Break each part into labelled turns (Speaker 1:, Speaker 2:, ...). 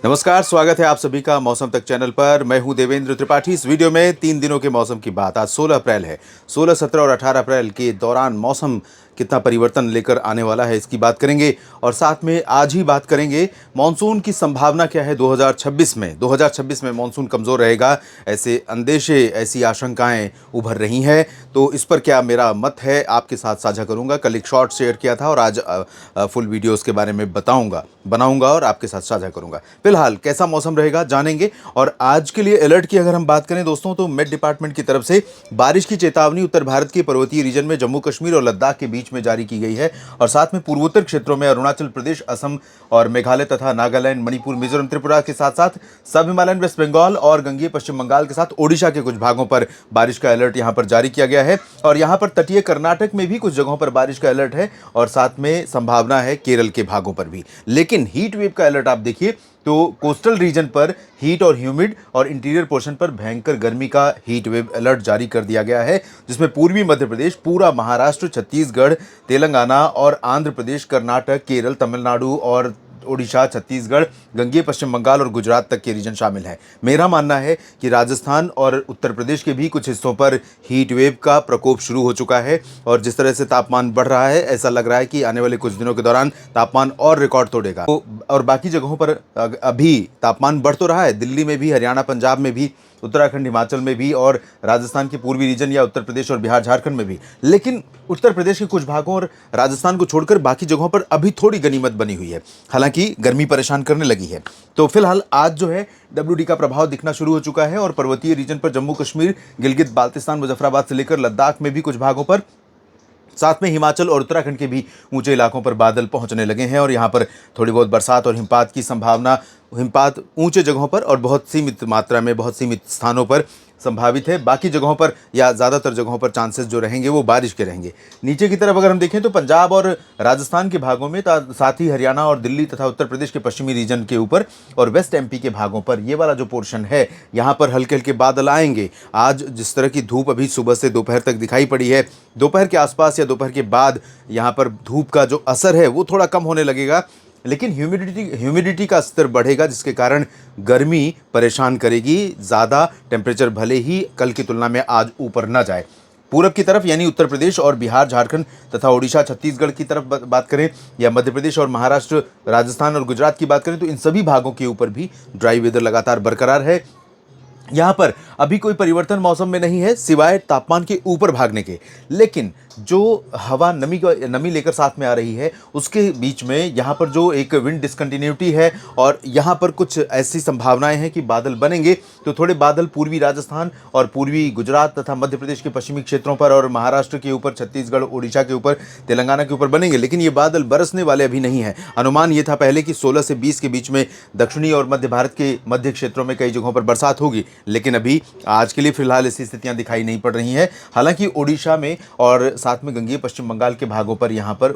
Speaker 1: नमस्कार, स्वागत है आप सभी का मौसम तक चैनल पर। मैं हूं देवेंद्र त्रिपाठी। इस वीडियो में 3 दिनों के मौसम की बात। आज 16 अप्रैल है। 16, 17 और 18 अप्रैल के दौरान मौसम कितना परिवर्तन लेकर आने वाला है, इसकी बात करेंगे। और साथ में आज ही बात करेंगे मानसून की संभावना क्या है 2026 में। 2026 में मानसून कमज़ोर रहेगा, ऐसे अंदेशे, ऐसी आशंकाएं उभर रही हैं। तो इस पर क्या मेरा मत है, आपके साथ साझा करूंगा। कल एक शॉर्ट शेयर किया था और आज फुल वीडियो उसके बारे में बनाऊंगा और आपके साथ साझा करूंगा। फिलहाल कैसा मौसम रहेगा जानेंगे। और आज के लिए अलर्ट की अगर हम बात करें दोस्तों, तो मेट डिपार्टमेंट की तरफ से बारिश की चेतावनी उत्तर भारत के पर्वतीय रीजन में जम्मू कश्मीर और लद्दाख के बीच में जारी की गई है। और साथ में पूर्वोत्तर क्षेत्रों में अरुणाचल प्रदेश, असम और मेघालय तथा नागालैंड, मणिपुर, मिजोरम, त्रिपुरा के साथ साथ सब हिमालयन वेस्ट बंगाल और गंगीय पश्चिम बंगाल के साथ ओडिशा के कुछ भागों पर बारिश का अलर्ट यहां पर जारी किया गया है। और यहां पर तटीय कर्नाटक में भी कुछ जगहों पर बारिश का अलर्ट है और साथ में संभावना है केरल के भागों पर भी। लेकिन हीट वेव का अलर्ट आप देखिए तो कोस्टल रीजन पर हीट और ह्यूमिड और इंटीरियर पोर्शन पर भयंकर गर्मी का हीट वेव अलर्ट जारी कर दिया गया है, जिसमें पूर्वी मध्य प्रदेश, पूरा महाराष्ट्र, छत्तीसगढ़, तेलंगाना और आंध्र प्रदेश, कर्नाटक, केरल, तमिलनाडु और ओडिशा, छत्तीसगढ़, गंगीय पश्चिम बंगाल और गुजरात तक के रीजन शामिल हैं। मेरा मानना है कि राजस्थान और उत्तर प्रदेश के भी कुछ हिस्सों पर हीट वेव का प्रकोप शुरू हो चुका है। और जिस तरह से तापमान बढ़ रहा है, ऐसा लग रहा है कि आने वाले कुछ दिनों के दौरान तापमान और रिकॉर्ड तोड़ेगा। और बाकी जगहों पर अभी तापमान बढ़ तो रहा है, दिल्ली में भी, हरियाणा, पंजाब में भी, उत्तराखंड, हिमाचल में भी और राजस्थान के पूर्वी रीजन या उत्तर प्रदेश और बिहार, झारखंड में भी। लेकिन उत्तर प्रदेश के कुछ भागों और राजस्थान को छोड़कर बाकी जगहों पर अभी थोड़ी गनीमत बनी हुई है। हालांकि गर्मी परेशान करने लगी है। तो फिलहाल आज जो है WD का प्रभाव दिखना शुरू हो चुका है और पर्वतीय रीजन पर जम्मू कश्मीर, गिलगित बाल्तिस्तान, मुजफ्फराबाद से लेकर लद्दाख में भी कुछ भागों पर, साथ में हिमाचल और उत्तराखंड के भी ऊंचे इलाकों पर बादल पहुंचने लगे हैं। और यहां पर थोड़ी बहुत बरसात और हिमपात की संभावना, हिमपात ऊंचे जगहों पर और बहुत सीमित मात्रा में, बहुत सीमित स्थानों पर संभावित है। बाकी जगहों पर या ज़्यादातर जगहों पर चांसेस जो रहेंगे वो बारिश के रहेंगे। नीचे की तरफ अगर हम देखें तो पंजाब और राजस्थान के भागों में, साथ ही हरियाणा और दिल्ली तथा उत्तर प्रदेश के पश्चिमी रीजन के ऊपर और वेस्ट MP के भागों पर, ये वाला जो पोर्शन है, यहाँ पर हल्के हल्के बादल आएंगे। आज जिस तरह की धूप अभी सुबह से दोपहर तक दिखाई पड़ी है, दोपहर के आसपास या दोपहर के बाद यहाँ पर धूप का जो असर है वो थोड़ा कम होने लगेगा। लेकिन ह्यूमिडिटी का स्तर बढ़ेगा, जिसके कारण गर्मी परेशान करेगी। ज़्यादा टेम्परेचर भले ही कल की तुलना में आज ऊपर ना जाए। पूरब की तरफ यानी उत्तर प्रदेश और बिहार, झारखंड तथा ओडिशा, छत्तीसगढ़ की तरफ बात करें, या मध्य प्रदेश और महाराष्ट्र, राजस्थान और गुजरात की बात करें, तो इन सभी भागों के ऊपर भी ड्राई वेदर लगातार बरकरार है। यहाँ पर अभी कोई परिवर्तन मौसम में नहीं है सिवाय तापमान के ऊपर भागने के। लेकिन जो हवा नमी लेकर साथ में आ रही है, उसके बीच में यहाँ पर जो एक विंड डिसकंटिन्यूटी है और यहाँ पर कुछ ऐसी संभावनाएं हैं कि बादल बनेंगे। तो थोड़े बादल पूर्वी राजस्थान और पूर्वी गुजरात तथा मध्य प्रदेश के पश्चिमी क्षेत्रों पर और महाराष्ट्र के ऊपर, छत्तीसगढ़, ओडिशा के ऊपर, तेलंगाना के ऊपर बनेंगे। लेकिन ये बादल बरसने वाले अभी नहीं है। अनुमान ये था पहले कि 16 से 20 के बीच में दक्षिणी और मध्य भारत के मध्य क्षेत्रों में कई जगहों पर बरसात होगी। लेकिन अभी आज के लिए फिलहाल ऐसी स्थितियां दिखाई नहीं पड़ रही हैं। हालांकि ओडिशा में और साथ में गंगीय पश्चिम बंगाल के भागों पर, यहाँ पर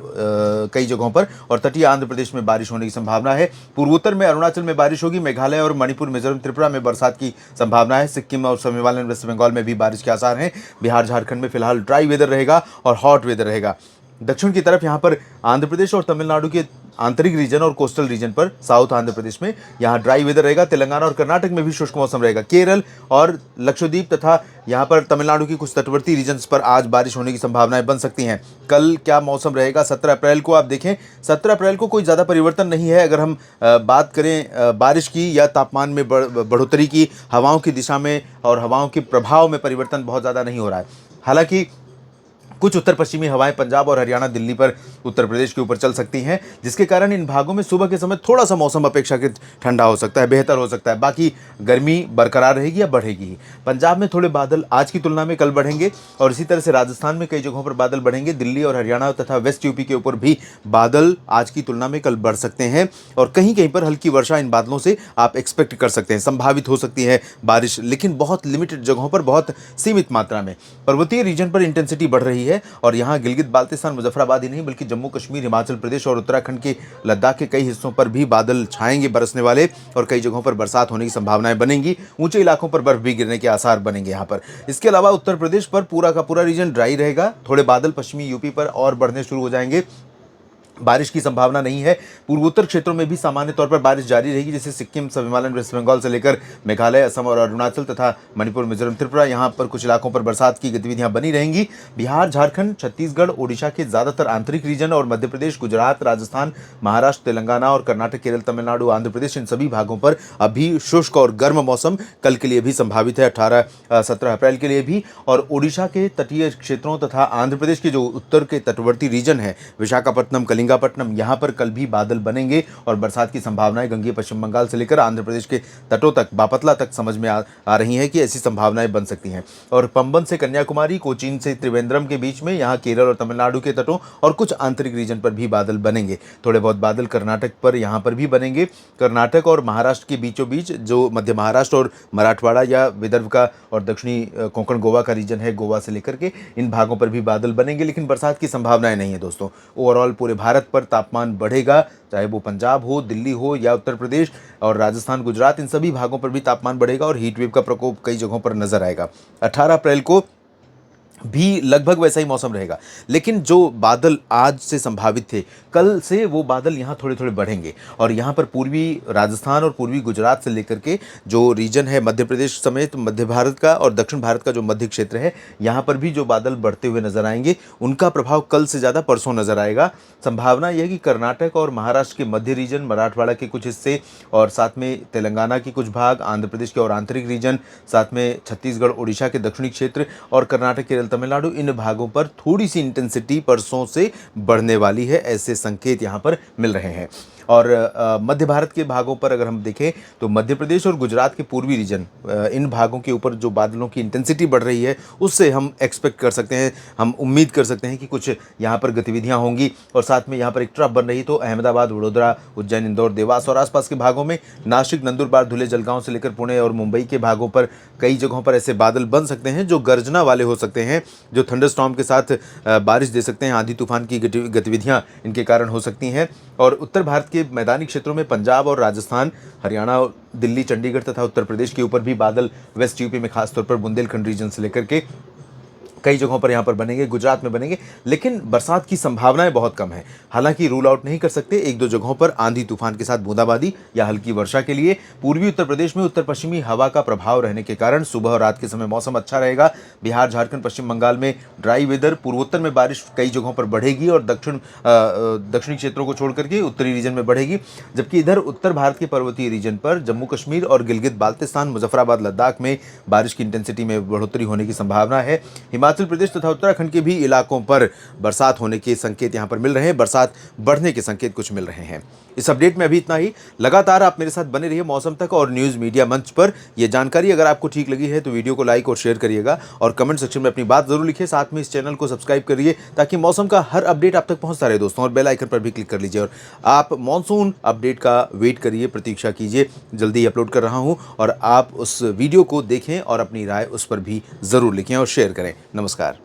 Speaker 1: कई जगहों पर और तटीय आंध्र प्रदेश में बारिश होने की संभावना है। पूर्वोत्तर में अरुणाचल में बारिश होगी। मेघालय और मणिपुर, मिजोरम, त्रिपुरा में बरसात की संभावना है। सिक्किम और सब हिमालयन वेस्ट बंगाल में भी बारिश के आसार हैं। बिहार, झारखंड में फिलहाल ड्राई वेदर रहेगा और हॉट वेदर रहेगा। दक्षिण की तरफ यहाँ पर आंध्र प्रदेश और तमिलनाडु के आंतरिक रीजन और कोस्टल रीजन पर, साउथ आंध्र प्रदेश में यहाँ ड्राई वेदर रहेगा। तेलंगाना और कर्नाटक में भी शुष्क मौसम रहेगा। केरल और लक्षद्वीप तथा यहाँ पर तमिलनाडु की कुछ तटवर्ती रीजन्स पर आज बारिश होने की संभावनाएं बन सकती हैं। कल क्या मौसम रहेगा 17 अप्रैल को, आप देखें 17 अप्रैल को कोई ज़्यादा परिवर्तन नहीं है। अगर हम बात करें बारिश की या तापमान में बढ़ोतरी की, हवाओं की दिशा में और हवाओं के प्रभाव में परिवर्तन बहुत ज़्यादा नहीं हो रहा है। हालांकि कुछ उत्तर पश्चिमी हवाएं पंजाब और हरियाणा, दिल्ली पर, उत्तर प्रदेश के ऊपर चल सकती हैं, जिसके कारण इन भागों में सुबह के समय थोड़ा सा मौसम अपेक्षाकृत ठंडा हो सकता है, बेहतर हो सकता है। बाकी गर्मी बरकरार रहेगी या बढ़ेगी ही। पंजाब में थोड़े बादल आज की तुलना में कल बढ़ेंगे और इसी तरह से राजस्थान में कई जगहों पर बादल बढ़ेंगे। दिल्ली और हरियाणा तथा वेस्ट यूपी के ऊपर भी बादल आज की तुलना में कल बढ़ सकते हैं और कहीं कहीं पर हल्की वर्षा इन बादलों से आप एक्सपेक्ट कर सकते हैं। संभावित हो सकती है बारिश, लेकिन बहुत लिमिटेड जगहों पर, बहुत सीमित मात्रा में। पर्वतीय रीजन पर इंटेंसिटी बढ़ रही है और यहाँ गिलगित बाल्तिस्तान, मुजफ्फराबाद ही नहीं बल्कि जम्मू कश्मीर, हिमाचल प्रदेश और उत्तराखंड के लद्दाख के कई हिस्सों पर भी बादल छाएंगे बरसने वाले और कई जगहों पर बरसात होने की संभावनाएं बनेंगी। ऊंचे इलाकों पर बर्फ भी गिरने के आसार बनेंगे यहाँ पर। इसके अलावा उत्तर प्रदेश पर पूरा का पूरा रीजन ड्राई रहेगा। थोड़े बादल पश्चिमी यूपी पर और बढ़ने शुरू हो जाएंगे बारिश की संभावना नहीं है। पूर्वोत्तर क्षेत्रों में भी सामान्य तौर पर बारिश जारी रहेगी, जैसे सिक्किम, सब हिमालयन, वेस्ट बंगाल से लेकर मेघालय, असम और अरुणाचल तथा मणिपुर, मिजोरम, त्रिपुरा, यहाँ पर कुछ इलाकों पर बरसात की गतिविधियां बनी रहेंगी। बिहार, झारखंड, छत्तीसगढ़, ओडिशा के ज़्यादातर आंतरिक रीजन और मध्य प्रदेश, गुजरात, राजस्थान, महाराष्ट्र, तेलंगाना और कर्नाटक, केरल, तमिलनाडु, आंध्र प्रदेश, इन सभी भागों पर अभी शुष्क और गर्म मौसम कल के लिए भी संभावित है, 18-17 अप्रैल के लिए भी। और ओडिशा के तटीय क्षेत्रों तथा आंध्र प्रदेश के जो उत्तर के तटवर्ती रीजन है, विशाखापट्टनम, कलिंगापट्टनम, यहाँ पर कल भी बादल बनेंगे और बरसात की संभावनाएं गंगीय पश्चिम बंगाल से लेकर आंध्र प्रदेश के तटों तक, बापतला तक समझ में आ रही हैं कि ऐसी संभावनाएं बन सकती हैं। और पंबन से कन्याकुमारी, कोचीन से त्रिवेंद्रम के बीच में यहाँ केरल और तमिलनाडु के तटों और कुछ आंतरिक रीजन पर भी बादल बनेंगे। थोड़े बहुत बादल कर्नाटक पर यहाँ पर भी बनेंगे। कर्नाटक और महाराष्ट्र के बीचों बीच जो मध्य महाराष्ट्र और मराठवाड़ा या विदर्भ का और दक्षिणी कोंकण गोवा का रीजन है, गोवा से लेकर के इन भागों पर भी बादल बनेंगे, लेकिन बरसात की संभावनाएं नहीं है दोस्तों। ओवरऑल पूरे भारत पर तापमान बढ़ेगा, चाहे वो पंजाब हो, दिल्ली हो या उत्तर प्रदेश और राजस्थान, गुजरात, इन सभी भागों पर भी तापमान बढ़ेगा और हीट वेव का प्रकोप कई जगहों पर नजर आएगा। 18 अप्रैल को भी लगभग वैसा ही मौसम रहेगा, लेकिन जो बादल आज से संभावित थे, कल से वो बादल यहाँ थोड़े थोड़े बढ़ेंगे और यहाँ पर पूर्वी राजस्थान और पूर्वी गुजरात से लेकर के जो रीजन है, मध्य प्रदेश समेत मध्य भारत का और दक्षिण भारत का जो मध्य क्षेत्र है, यहाँ पर भी जो बादल बढ़ते हुए नजर आएंगे, उनका प्रभाव कल से ज़्यादा परसों नजर आएगा। संभावना यह है कि कर्नाटक और महाराष्ट्र के मध्य रीजन, मराठवाड़ा के कुछ हिस्से और साथ में तेलंगाना के कुछ भाग, आंध्र प्रदेश के और आंतरिक रीजन, साथ में छत्तीसगढ़, ओडिशा के दक्षिणी क्षेत्र और कर्नाटक, केरल, तमिलनाडु, इन भागों पर थोड़ी सी इंटेंसिटी परसों से बढ़ने वाली है, ऐसे संकेत यहाँ पर मिल रहे हैं। और मध्य भारत के भागों पर अगर हम देखें तो मध्य प्रदेश और गुजरात के पूर्वी रीजन, इन भागों के ऊपर जो बादलों की इंटेंसिटी बढ़ रही है, उससे हम एक्सपेक्ट कर सकते हैं, हम उम्मीद कर सकते हैं कि कुछ यहाँ पर गतिविधियाँ होंगी। और साथ में यहाँ पर एक ट्रफ बन रही, तो अहमदाबाद, वडोदरा, उज्जैन, इंदौर, देवास और आसपास के भागों में, नासिक, नंदुरबार, धुले, जलगांव से लेकर पुणे और मुंबई के भागों पर कई जगहों पर ऐसे बादल बन सकते हैं जो गर्जना वाले हो सकते हैं, जो थंडरस्टॉर्म के साथ बारिश दे सकते हैं, आंधी तूफान की गतिविधियाँ इनके कारण हो सकती हैं। और उत्तर भारत के मैदानी क्षेत्रों में पंजाब और राजस्थान, हरियाणा, दिल्ली, चंडीगढ़ तथा उत्तर प्रदेश के ऊपर भी बादल, वेस्ट यूपी में खासतौर पर बुंदेलखंड रीजन से लेकर के कई जगहों पर यहाँ पर बनेंगे, गुजरात में बनेंगे, लेकिन बरसात की संभावनाएं बहुत कम है। हालांकि रूल आउट नहीं कर सकते, एक दो जगहों पर आंधी तूफान के साथ बूंदाबांदी या हल्की वर्षा के लिए। पूर्वी उत्तर प्रदेश में उत्तर पश्चिमी हवा का प्रभाव रहने के कारण सुबह और रात के समय मौसम अच्छा रहेगा। बिहार, झारखंड, पश्चिम बंगाल में ड्राई वेदर, पूर्वोत्तर में बारिश कई जगहों पर बढ़ेगी और दक्षिणी क्षेत्रों को छोड़ करके उत्तरी रीजन में बढ़ेगी, जबकि इधर उत्तर भारत के पर्वतीय रीजन पर जम्मू कश्मीर और गिलगित बाल्तिस्तान, मुजफ्फराबाद, लद्दाख में बारिश की इंटेंसिटी में बढ़ोतरी होने की संभावना है। हिमाचल प्रदेश तथा उत्तराखंड के भी इलाकों पर बरसात होने के संकेत यहां पर मिल रहे हैं, बरसात बढ़ने के संकेत कुछ मिल रहे हैं। इस अपडेट में अभी इतना ही। लगातार आप मेरे साथ बने रहिए मौसम तक और न्यूज़ मीडिया मंच पर। यह जानकारी अगर आपको ठीक लगी है तो वीडियो को लाइक और शेयर करिएगा और कमेंट सेक्शन में अपनी बात जरूर लिखिए। साथ में इस चैनल को सब्सक्राइब करिए ताकि मौसम का हर अपडेट आप तक पहुंचता रहे दोस्तों, और बेल आइकन पर भी क्लिक कर लीजिए और आप मॉनसून अपडेट का वेट करिए, प्रतीक्षा कीजिए, जल्दी ही अपलोड कर रहा हूं और आप उस वीडियो को देखें और अपनी राय उस पर भी जरूर लिखें और शेयर करें। नमस्कार।